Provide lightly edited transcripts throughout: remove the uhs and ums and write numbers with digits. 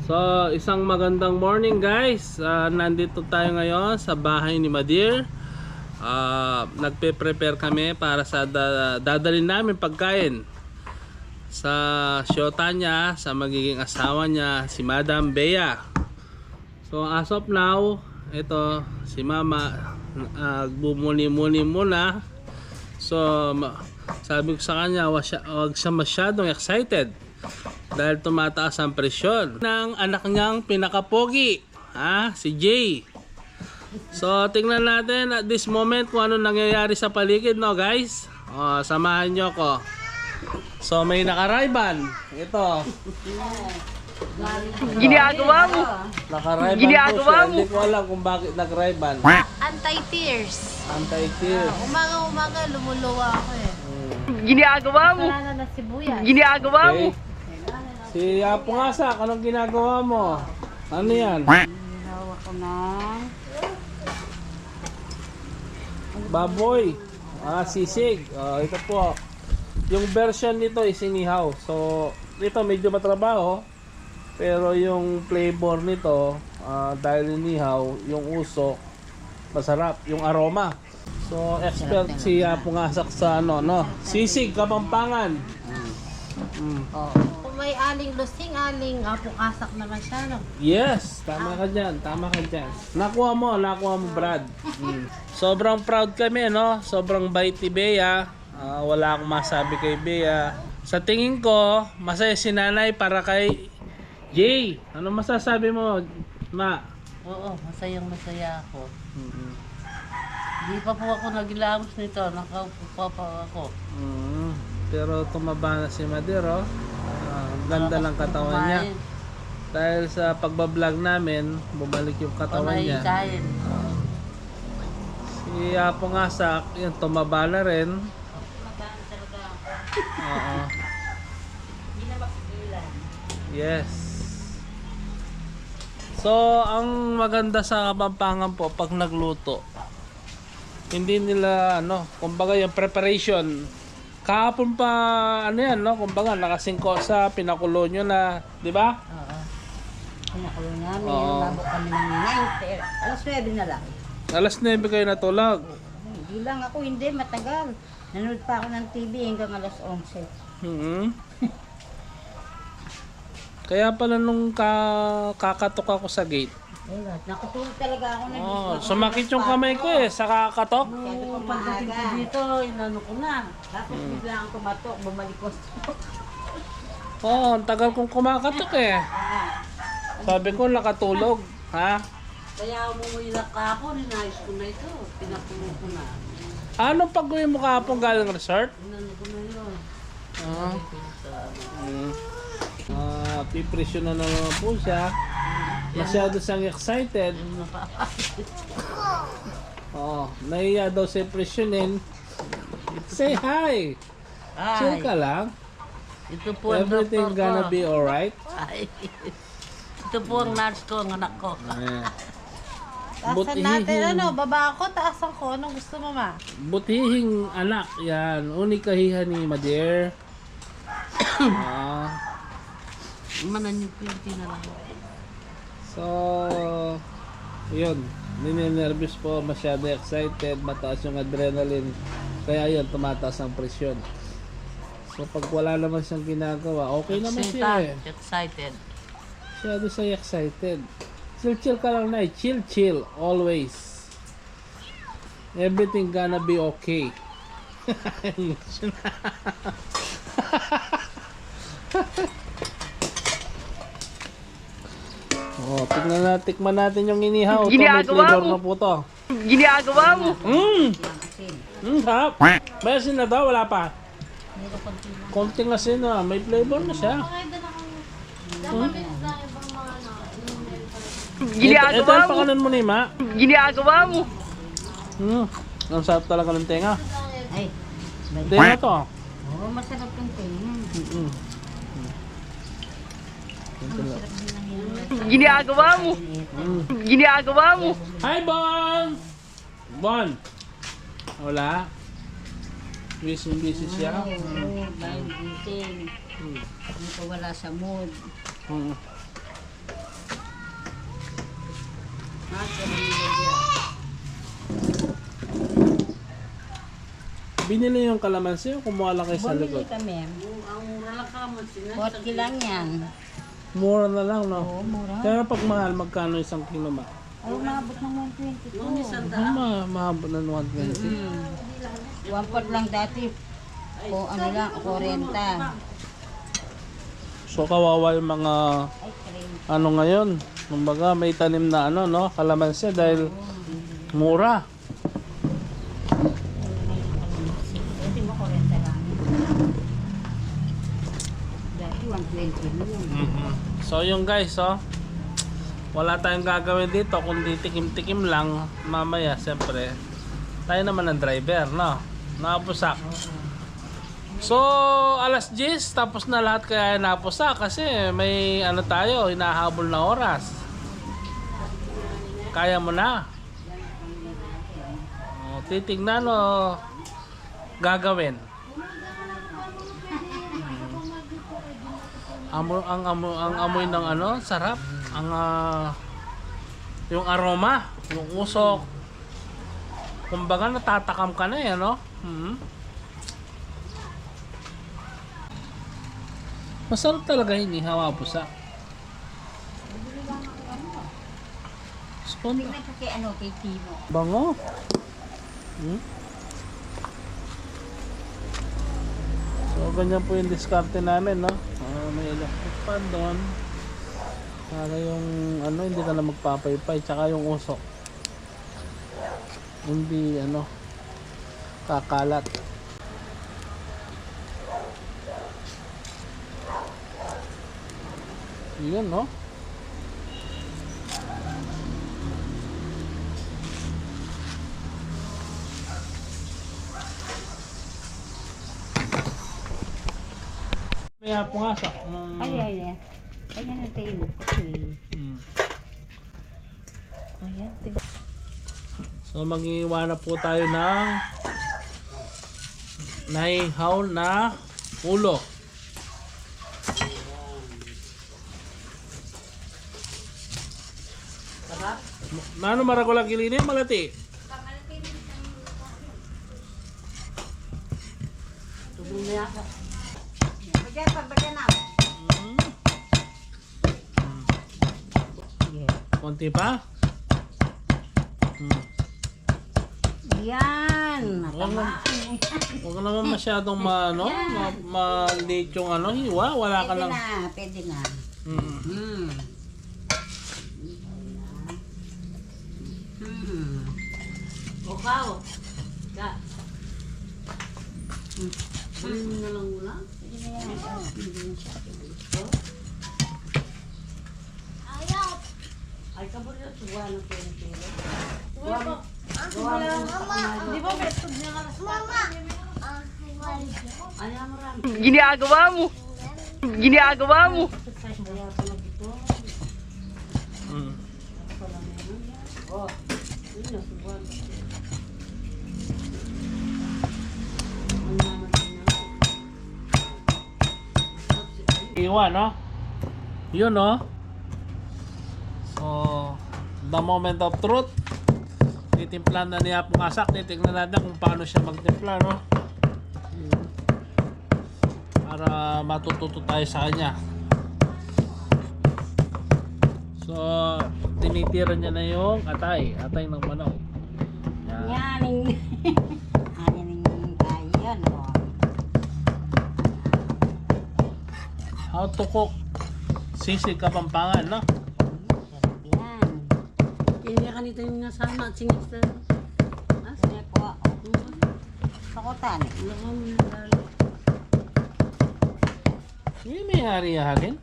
So, isang magandang morning guys. Nandito tayo ngayon sa bahay ni Madir. Nagpe-prepare kami para sa dadalhin namin pagkain sa syota niya, sa magiging asawa niya, si Madam Bea. So, as of now, ito si Mama bumuni-muni muna. So, sabi ko sa kanya, wag siya masyadong excited dahil tumataas ang presyon ng anak niyang pinakapogi, si Jay. So tingnan natin at this moment kung ano nangyayari sa paligid, no guys. Samahan nyo ko. So may nakarayban. Ito. Ginagawa mo. Nakarayban Ginagawa po siya. mo. Hindi ko alam kung bakit nagrayban. Anti-tears. Anti-tears. Umaga lumuluwa ako eh. Ginagawa mo. Kasalanan na sibuyas. Ginagawa mo. Okay. Si Apo Ngasak, anong ginagawa mo? Ano yan? Ginawa ko ng Baboy. Sisig. Ito po. Yung version nito is inihaw. So, ito medyo matrabaho. Pero yung flavor nito, dahil inihaw, yung usok, masarap. Yung aroma. So, expert si Apo Ngasak sa sisig, Kapampangan. Kung may aling lusing, aling apukasak naman siya, no? Yes, tama ka dyan, Nakuha mo, Brad. Sobrang proud kami, no? Sobrang bait ni Bea. Wala akong masabi kay Bea. Sa tingin ko, masaya si nanay para kay Jay. Ano masasabi mo, Ma? Oo, masayang-masaya ako. Hindi pa po ako nagilamos nito, nakaupo pa ako. Pero tumaba na si Madir, oh. Ang ganda ng katawan niya. Dahil sa pagbablog namin, bumalik yung katawan niya. Si Apo Ngasak, yun, tumaba na rin. Oo. Yes. So, ang maganda sa Kapampangan po, pag nagluto, hindi nila, kumbaga yung preparation, kahapon pa, kumbaga, nakasingko sa pinakulo nyo na, di ba? Oo. Pinakulo namin, Oo. labo kami ng 9. Alas 9 na lang. Alas 9 kayo natulog. Hindi lang ako, hindi, matagal. Nanood pa ako ng TV hanggang alas 11. Kaya pala nung kakatok ako sa gate. Nakatulog talaga ako na. Sumakit yung kamay ko sa kakatok. Pagdating ko dito, inano ko na. Tapos bigla ang tumatok, bumalik ko. Ang tagal kong kumakatok Sabi ko nakatulog, Kaya umuwi na kahapon, inayos ko na ito. Pinapulo ko na. Anong pag-uwi mo kahapon galing resort? Inano ko na yun. Pipresyo na naman po siya. Masyado siyang excited. Nahiya daw siya presyonin. Say hi! Chill ka lang. Ito po ang Everything doktor gonna ko. be alright. Ay, ito po ang nurse ko, ang anak ko. Taasan natin, baba ako, taasan ko. Anong gusto mo, Ma? Butihing anak yan. Unikahihan ni Madir. Manan yung pinti na lang. So, yun. Nininervous po, masyado excited, mataas yung adrenaline. Kaya yun, tumataas ang presyon. So, pag wala naman siyang ginagawa, okay naman siya Excited. Masyado siya excited. Chill ka lang, Nay. Chill. Always. Everything gonna be okay. Tikman natin yung inihaw. Ito, may flavor na po to. Ginagawa mo. Sarap. May asin na daw, wala pa. Konting asin na, may flavor na siya. Ito Ginagawa yung mo. pakanan mo ni Ma. Ginagawa mo. Ang sarap talaga ng tenga. Ay, Tenga to. oo, masarap yung tingin. Ginagawa mo. Ginagawa mo. Hi, Bon! Bon! Wala. Busy siya. Oo, dahil gising. Hindi ko wala sa mood. Binili yung kalamansi o kumuha lang kayo sa Bumili likod? kami. Ang mura lang ka mo, 40 lang yan. Mura na lang, no? Oo, mura. Pero pag mahal, magkano isang kilo ba? Ay, umabot ng 120 Noon to. isang Mahabot na 120. 1 lang dati. O ano lang, 40. So kawawa yung mga Ay, cream. ano ngayon. Kumbaga may tanim na ano, no? Kalamansi dahil mura. Dati mo 40 lang. Dati 120 na yun. So yung guys, oh. Wala tayong gagawin dito kundi tikim-tikim lang. Mamaya, siyempre, tayo naman ang driver, no? Napusak. So, alas 10, tapos na lahat kaya napusak kasi may ano tayo, hinahabol na oras. Kaya mo na. O, titignan o gagawin. Ang amoy ng ano, sarap. Ang yung aroma, yung usok. Kumbaga natatakam ka na eh, no? Masarap talaga yun, hawa pusa. Spoon. Tingnan ko kay ano, kay Timo. Bango. So, ganyan po yung diskarte namin, no? May electric fan doon. Para yung, ano, hindi ka na magpapaypay. Tsaka yung usok. Hindi, ano, kakalat. Yun, no? May hapo nga sa... Ay. Ayan ang Timo. Ayan, Timo. So mag-iiwana po tayo ng naihaw na ulo. Nano maragolang kilini malati? Tubong na yaka. Bagyan na. Konti pa? Yan. Huwag naman masyadong maliit yung ano, hiwa. Wala ka lang. Pwede na. Okaw. Ka. Bili mo na lang muna. Ay, kabul na suwa ng pera. Di ba beto niya ka Mama! Ay, amaran. Ginagawa mo. Ginagawa mo. Kaya pala ito. Oh, yun na suwa. Iwa, no? Yun, no? So, the moment of truth. Titimplan na niya pong asak. Titignan natin kung paano siya magtimpla, no? Para matututo tayo sa kanya. So, tinitira niya na yung atay ng manok. Yan. Yaning. Yaning ayan. How to cook sisig Kapampangan, no? Yan. Hindi ka nito yung nasama at singit sa... Sige po. Sakutan. Hindi may hari-harin.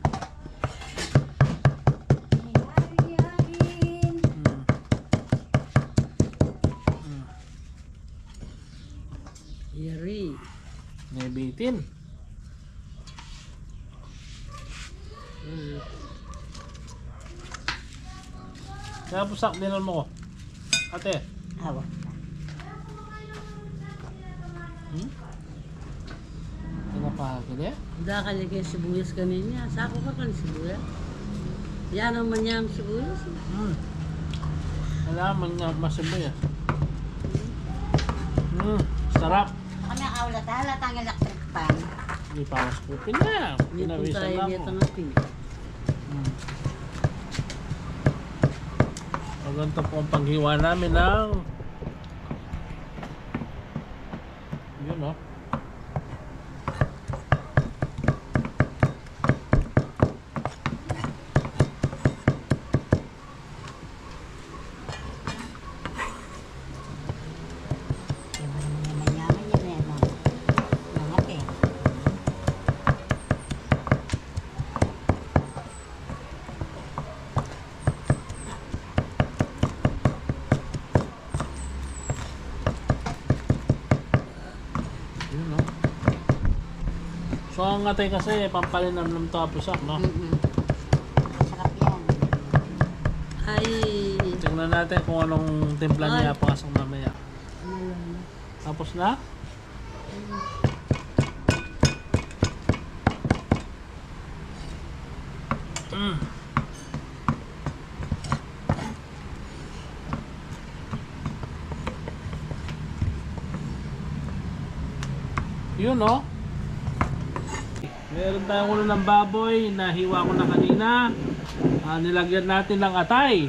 Yari. May bitin. Kaya pusak dinan mo ko. Ate. Awa. Pinapahagod eh. Da ka niya kaya sibuyas kanina. Sako ka ka ni sibuyas. Yan naman niya ang sibuyas. Alaman nga masibuyas. Sarap. Ano ulat halatang electric pan. Hindi pa mas kupin na. Dito Pinawisan tayo lang dito mo. natin. Maganda po ang paghiwa namin ng yun o. Yaman-yaman yan eh. No? Nangat eh. Yun o. So ang atay kasi pampalinam ng tapusak no. Sarap yan. Ay, Tingnan natin kung anong timpla niya pasok mamaya. Tapos na? Yun no. Meron tayong ulo ng baboy na hiwa ko na kanina. Nilagyan natin ng atay.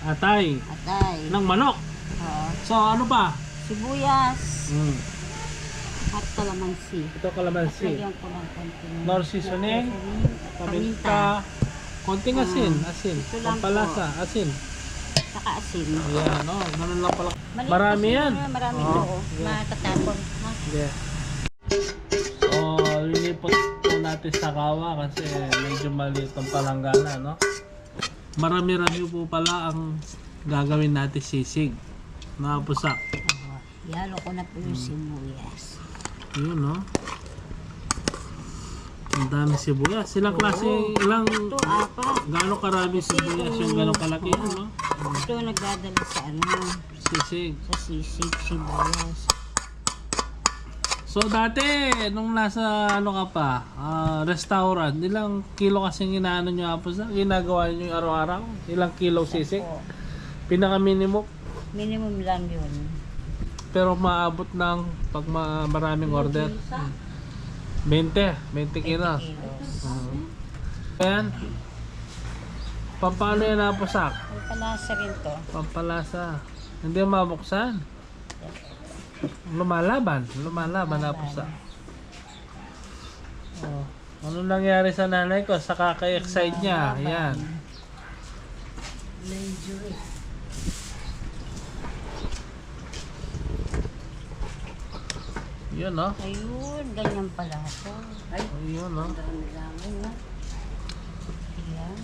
Atay Atay. ng manok. Oo. So ano pa? Sibuyas. At kalamansi. Ito kalamansi. Lagyan ko ng konti. Nor seasoning, paminta, konting asin, Ito lang pampalasa, asin. Saka asin. Ayan, no, ganun lang pala. Maliit Marami kasi yan. Marami Oo. ito. Oh. Matatapon. Ha? Yeah. So, lilipot po natin sa kawa kasi medyo maliit ang palanggana, no? Marami-rami po pala ang gagawin natin sisig. Napusak. Oo. Ihalo ko na po yung sibuyas. Yun, no? Ang dami sibuyas. Ilang klase, ilang, Ito, apat. gaano karami sibuyas yung gano'ng kalaki, no? Ito nagdadala sa Sisig. sa sisig, sibuyas. So dati, nung nasa ano ka pa, restaurant, ilang kilo kasing inaano nyo po sa ginagawa nyo yung araw-araw? Ilang kilo sisig? Pinaka minimum. Minimum lang yun. Pero maabot ng pag maraming order. 20 kilos. Kilos. Ayan. Pampano yan napasak? Ang palasa rin to. Pampalasa. Hindi mabuksan. Lumalaban napasak. Oh. Ano nangyari sa nanay ko? Sa kaka-excite niya. Ayan. Medyo eh. Yun, no? Ayun, ganyan pala ito. Ay, Ayun, no? dami-dami na. Ayan.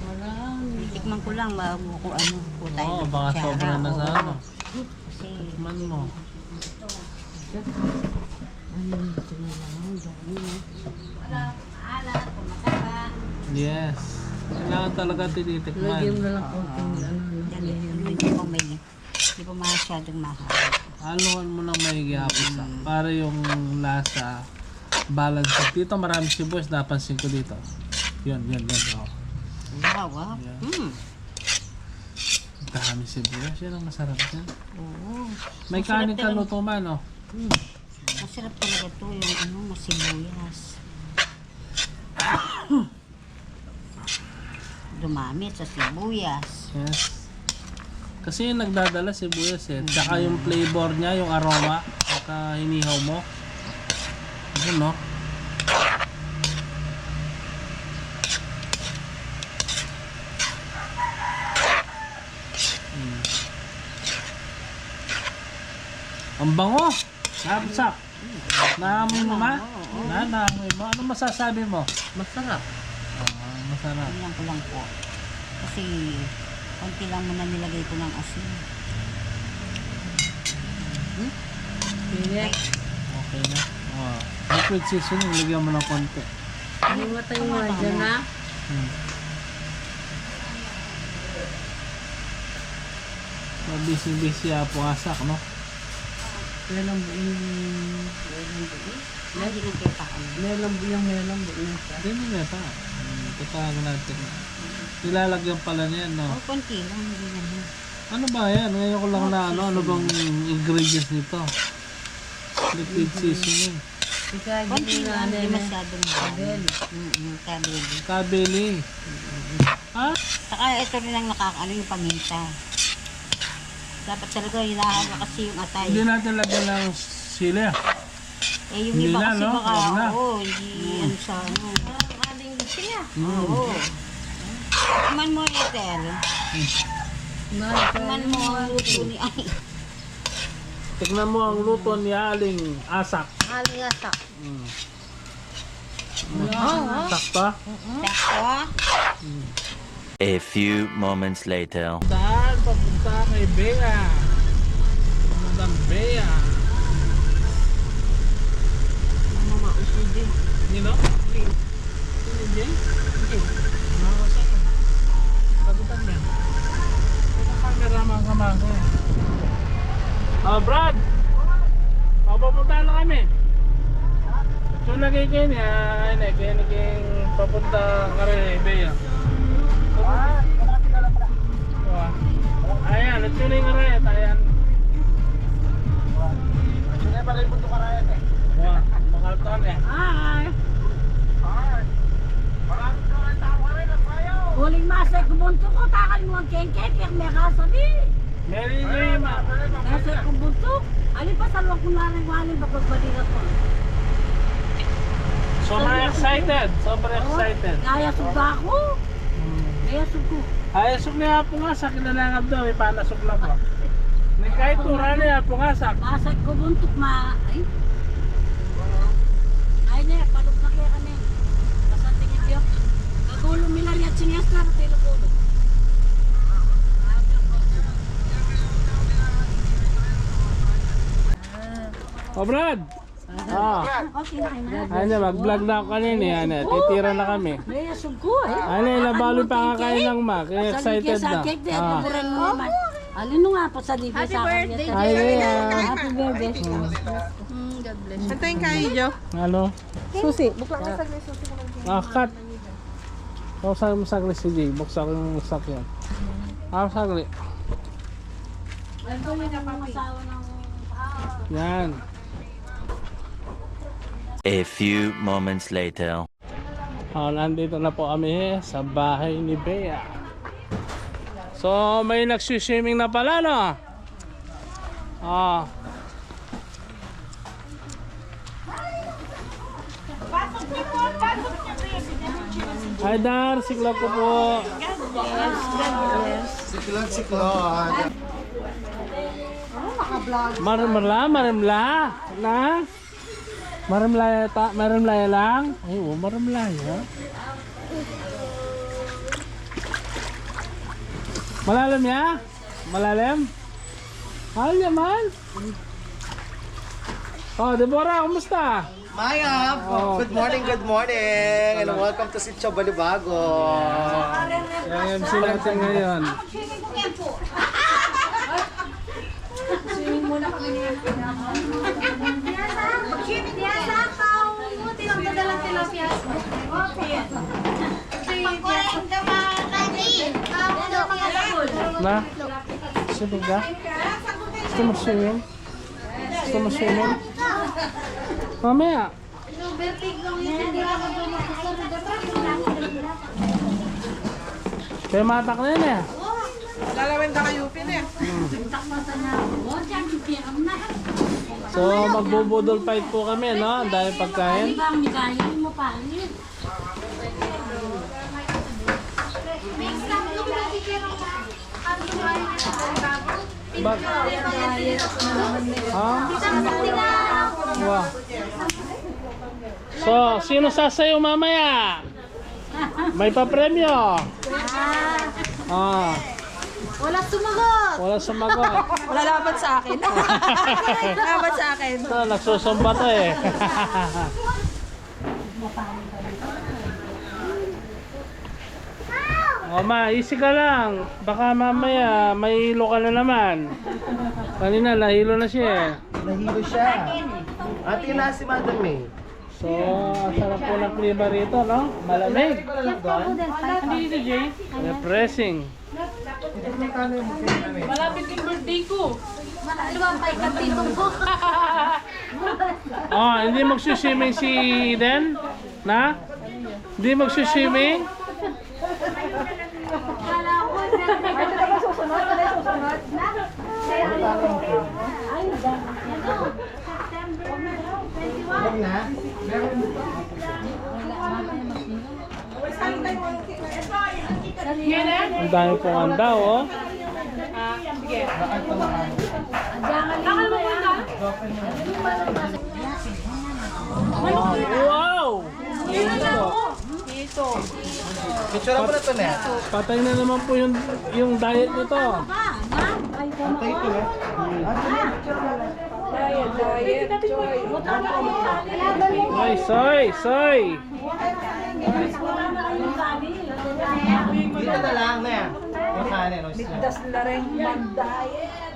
marami. Tikman ko lang bago ko ano po tayo. Oo, ng baka kutsara. sobra na sa Oo. ano. Kasi, Tikman mo. ano ito na lang, ang dami na. Wala, alat, kumataba. Yes. Kailangan talaga tinitikman. Lagyan mo na lang konting ano. Yan, hindi pa masyadong mahal. Haluan mo ng may gihapos para yung lasa balance. Dito marami sibuyas, napansin ko dito. Yun. Oh. Wow, wow. Yeah. Dami sibuyas. Yan ang masarap yan. Oo. May Masarap kanin ka talaga. luto man, no? Masarap talaga to yung ano, masibuyas. Dumami sa sibuyas. Yes. Kasi yung nagdadala sibuyas eh. Tsaka yung flavor niya, yung aroma, pagka hinihaw mo. Yun, no? Ang bango! Napsak! Naamoy mo ma? Naamoy mo? Ano masasabi mo? Masarap. Masarap. Tingnan ko lang po. Kasi konti lang muna nilagay ko ng asin. Hindi. Okay na. Oh. Liquid seasoning, lagyan mo ng konti. Himatay mo dyan ha. So, busy po asak, no? Meron buong. Lagi ng kita ko. Meron buong siya. Hindi na pa. Tatago natin. Nilalagyan pala niyan, no? Oh, konti lang. Hindi naman. Ano ba yan? Ngayon ko lang na ano bang ingredients nito? Liquid seasoning. Konti lang, hindi masyadong kabeli. Kabeli. Kabeli. Ah? Saka ito rin ang nakakaano yung paminta. Dapat talaga hinahawa kasi yung atay. Hindi natin lagyan ng sili. Eh yung Hindi iba na, kasi no? baka, Wag na. oo, hindi ano sa ano. Aling siya. Oo. Tikman mo Ethel. Tikman mo ang luto ni ay. Tignan mo ang luto ni Aling Asak. Aling asak. Sakto? Sakto. A few moments later. Saan papunta kay Bea? Madam Bea. Mama, usudi. Nino? Hindi, Jay? Hindi. Nakawasan ka. Pagutan mo. Ito camera mga kamako. Brad! Papapunta na kami. So lagay kayo niya, kaya naging papunta ka rin Bea. Ayan, ito na yung arayat, ayan. Sino ba rin punto karayat eh? Wah, makaltaan eh. Hi. Huling masay kubunto ko, takal mo ang kengkek, yung may kasabi. Mary Lima. Masay kubunto. Alin pa salwang kung lalang-waling bagbalik ako. Sobrang excited, sobrang excited. Kaya suga ako. Kaya sugo. Ay, suk niya po nga sa kinalangab daw, may panasok na po. Kahit tura niya po nga sa. Masay kubunto ma... Ay. Ay niya, palog na kaya kami. Kasang tingin diyo. Kagulo milar yan sinyas na, tilo kulo. Oh, Brad! Okay na kayo na. Ano, mag-vlog na ako kanina eh. Ano, titira na kami. Kaya sugo eh. Ano, nabalo pa kakain ng Mac. Kaya excited na. Alin nga pa sa libre sa akin. Ay, Happy birthday. Antayin kayo, Jo. ano? Susi. Bukla ka sa susi ko lang. Cut. Buksan mo sagli si Jay. Buksan ko yung sakyan. Sagli. Ito yung asawa ng... Yan. A few moments later. Nandito na po kami sa bahay ni Bea. So, may nagsuswimming na pala, no? Hi, Dar. Siklog ko po. Marimla. Na? Marimlaya lang? Ay, marimlaya. Malalim ya? Malalim? Mahal naman. Oh, Deborah, kumusta? Maya, good morning, and welcome to Sitio Balibago. Yung MC natin ngayon. Na? Sino ka? Gusto mo swimming? Gusto mo swimming? Mamaya. Kaya matak na yun eh. Lalawin ka kayo, Pin eh. So magbubudol fight po kami, no? Dahil pagkain. Di ba ang migayin mo pa? Bak ha? Wow. So, sino sasayo mamaya? May pa-premyo. Wala sumagot! Wala sumagot. Wala laban sa akin. Laban sa akin. Ito, nagsusumba to eh. Ma, easy ka lang. Baka mamaya may hilo ka na naman. Kanina, nahilo na siya eh. Nahilo siya. Ate na si Madam May. So, ang sarap po ng klima rito, no? Malamig. Hindi Refreshing. Malapit yung birthday ko. Lumampay ka pitong ko. Oh, hindi magsuswimming si Den? Na? Hindi magsuswimming? Kala ko, susunod. Ay, Huwag na. Ang dami pong handa, oh. Wow! Picture mo na to na. Patay na naman po yung diet nito. Antay ko na. Ay, soy! Dito na lang na. Yung kanin. Ligtas na rin mag-diet.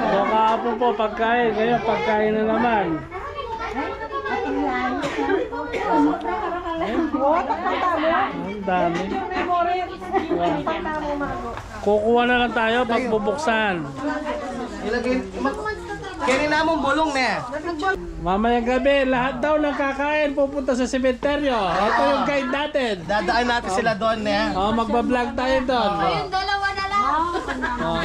So kahapon po pagkain, ngayon pagkain na naman. Ang dami. Kukuha na lang tayo pag bubuksan. Ilagay. Kaya na mong bulong na. Mamayang gabi, lahat daw ng kakain pupunta sa sementeryo. Ito yung guide natin. Dadaan natin sila doon na. Oh, magbablog tayo doon. yung dalawa na lang. Oh,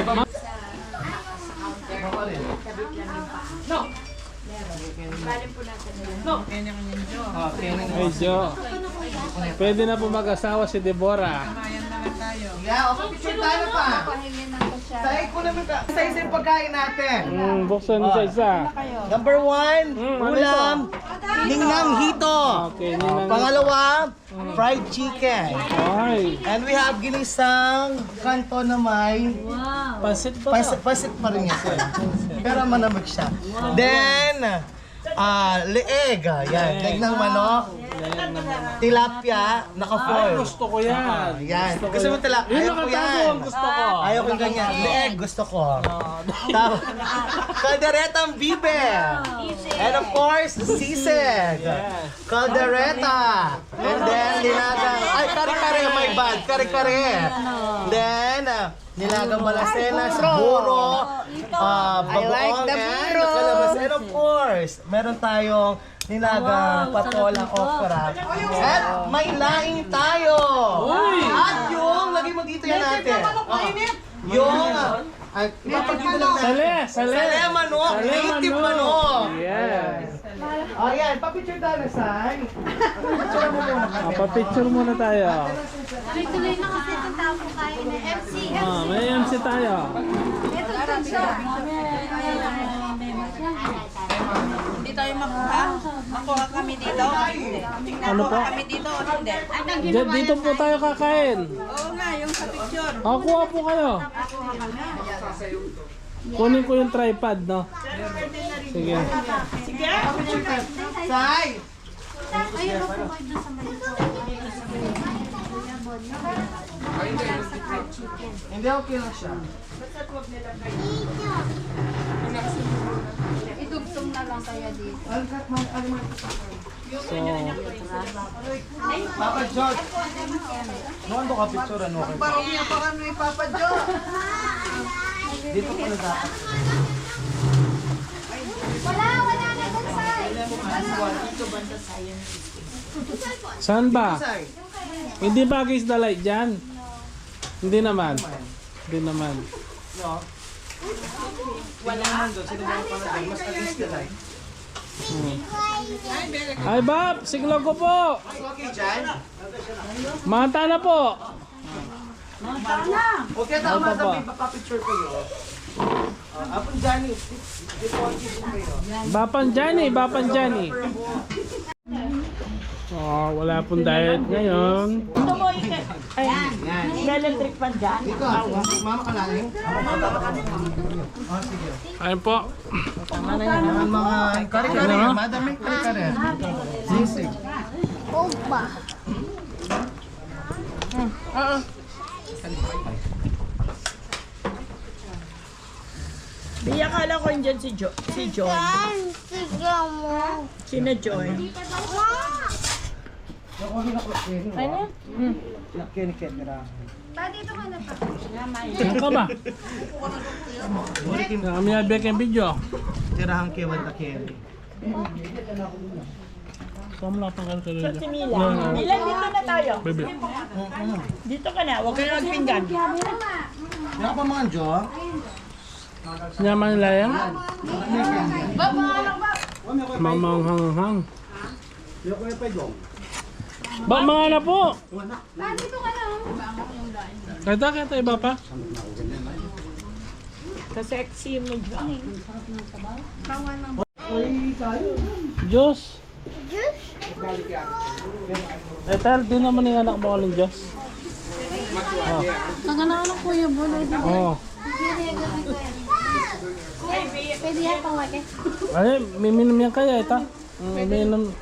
medyo. Pwede na po mag-asawa si Deborah. Yeah, okay, picture tayo pa. Say ko naman ka. Isa-isa yung pagkain natin. Buksan isa-isa. Number 1, ano ulam, ningang hito. Okay, ninang- Pangalawa, fried chicken. Ay, And we have ginisang kanto na may pansit ba? pasit pa rin yan. Pero manamig siya. Then, leeg. Yan, leeg ng manok. Tilapia, Ay, naka-foil. gusto ko yan. Yan. Gusto ko Gusto mo yan. tilapia? Yung Ayaw ko nakatago yan. ang gusto ko. Ayaw ko ganyan. Leeg, gusto ko. Tapos, kalderetang bibe. And of course, sisig. Kaldereta. And then, nilagang, ay, kare-kare, my bad. Kare-kare. Then, nilagang balasenas, buro, bagoong, and kalabas. And of course, meron tayong nilagang patolang okra. At may laing tayo. At yung, lagay mo dito yan natin. Yung, ay, ipapagdito lang natin. Sale manok, native manok. Yes. Ayan, papicture tayo na, Sai. Picture mo muna kami. Papicture muna tayo. Tuloy-tuloy na kasi itong tao ko kain na MC. May MC tayo. Ito siya. Hindi tayo makuha. Makuha kami dito. Ano po? Kami dito o hindi? Dito po tayo kakain. Oo nga, yung sa picture. Kuha po kayo. Kunin ko yung tripod, no? Sige. Sige. Sai! Ayun ako mo doon sa malito. Hindi, okay lang siya. Idugtong na lang kaya dito. So, Papa John. Noon to ka picture, ano okay? Parang niya pa kami Papa Joe. Dito ko na dapat. Wala na bansay. saan ba? Sai. Hindi ba guys the light dyan? Hindi naman. Hindi naman. No? Wala naman doon. Sino ba ang pangalan? Mas against the light. Ay Bob, signal ko po. Okay, Jan? Mata na po. Okay, tama Ano pa sa ba? may papapicture kayo. Apon Johnny, deported kayo. Bapan Johnny. Oh, wala pong diet ngayon. Electric pan dyan. Dito, mama ka lang. Oh, sige. Ayun po. Yan mga kare-kare. Madaming kare-kare. Sisig. Biya kala ko yun dyan si Joy. Sino Joy? Ano? Kini-kit nila. Saan ka ba? Kami nabigay ang video. Tirahan kewan ta Kelly. Saan mo lang pang kalkalala? Si Mila. Mila, dito na tayo. Bebe. Dito ka na. Huwag ka na magpinggan. Yan pa mga Jo. Sinyaman nila yan? Mamanghang-hang. Ba, mga na po! Kita iba pa? Sa sexy mo dyan. Diyos! Eh, tal, di naman yung anak mo ng Diyos. Ang anak kuya mo, Oo. pwede yan pang wake. Ay, miminom yan kaya ita. Miminom.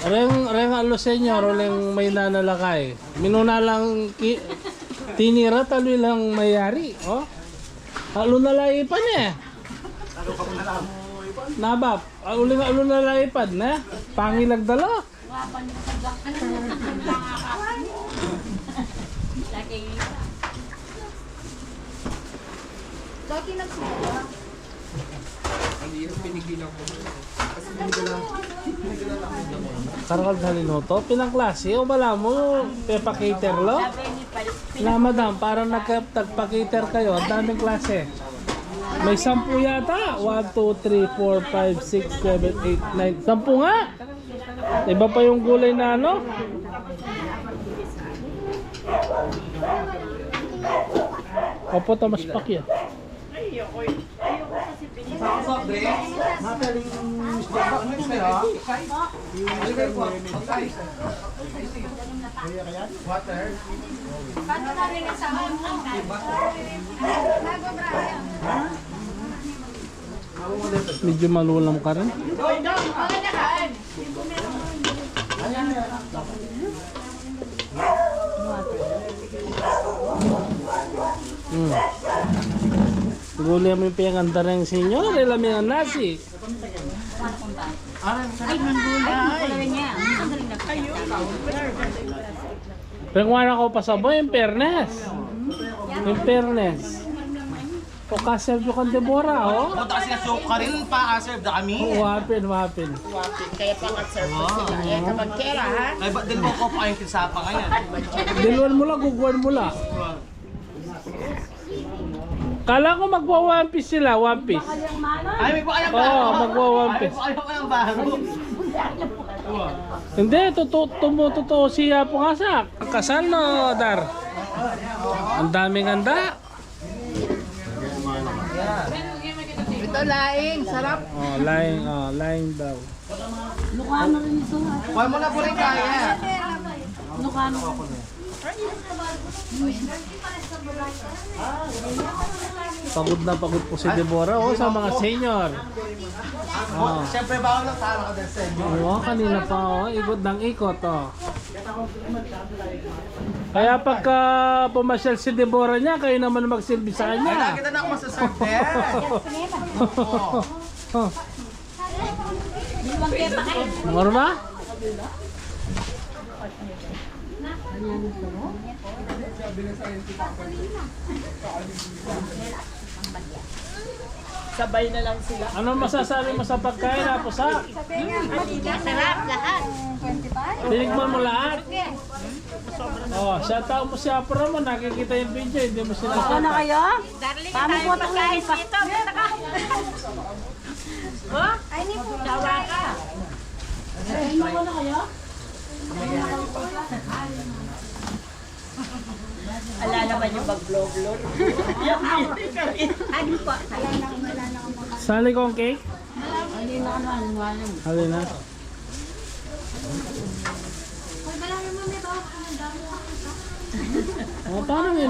Reng alo senyor, oleng may nanalakay. Minuna lang tinira talo lang mayari, oh. Alo na laipan eh. Nabap, alo na laipan na. Pangilag dala. Karakal halinoto, pinang klase o bala mo, pepa-cater lo? Na madam, parang nagpa-cater kayo, ang daming klase. May 10 yata, 1, 2, 3, 4, 5, 6, 7, 8, 9, 10 nga! Iba pa yung gulay na ano? Opo, tamas pakya. Medyo malulam ka rin. Gulay mo yung piyanganda ng senyor, ilam yung nasi. Pero kung ano ko pasabo, yung fairness. Yung fairness. O kaserve yung kandibora, oh. Punta kasi na suka rin pa, serve na kami. Oh, wapin. Kaya pa ka-serve sila. Eh, kapag kera, ha? Ay, ba't din mo ko pa yung kisapa ngayon? Diluan mo lang, guguan mo lang. Kala ko magwa 1 piece sila, 1 piece. Ay, may paalam Oo, ba? magwa 1 piece. Ay, may paalam ba? Hindi, totoo siya po nga sa kasal no, Dar. Ang daming handa. Ito laing, sarap. Oh, lying daw. Lukano rin ito. Kuha mo na po rin kaya. Lukano. Pagod po si Deborah, oh, sa mga senior. Oh. Siyempre, bawal lang talo ka din sa inyo. Oo, kanina pa, oh, ikot ng ikot, oh. Kaya pagka pumasyal si Deborah niya, kayo naman magsilbi sa Ay, kanya. lagi na ako masaserve there. Ano ba? Sabay na lang sila. Ano masasabi mo sa pagkain, Aposa? Sarap lahat. Tinikman mo lahat? Oh, shout out mo si Apra mo, nakikita yung video, hindi mo sila shout out. Kayo? Paano po ito ngayon pa? Ay, ni po. Tawa ka. Ala naman yung mag-vlog-vlog. Ano po? Sali kong cake? Hindi na ano. Halin na. Oh, paano yun?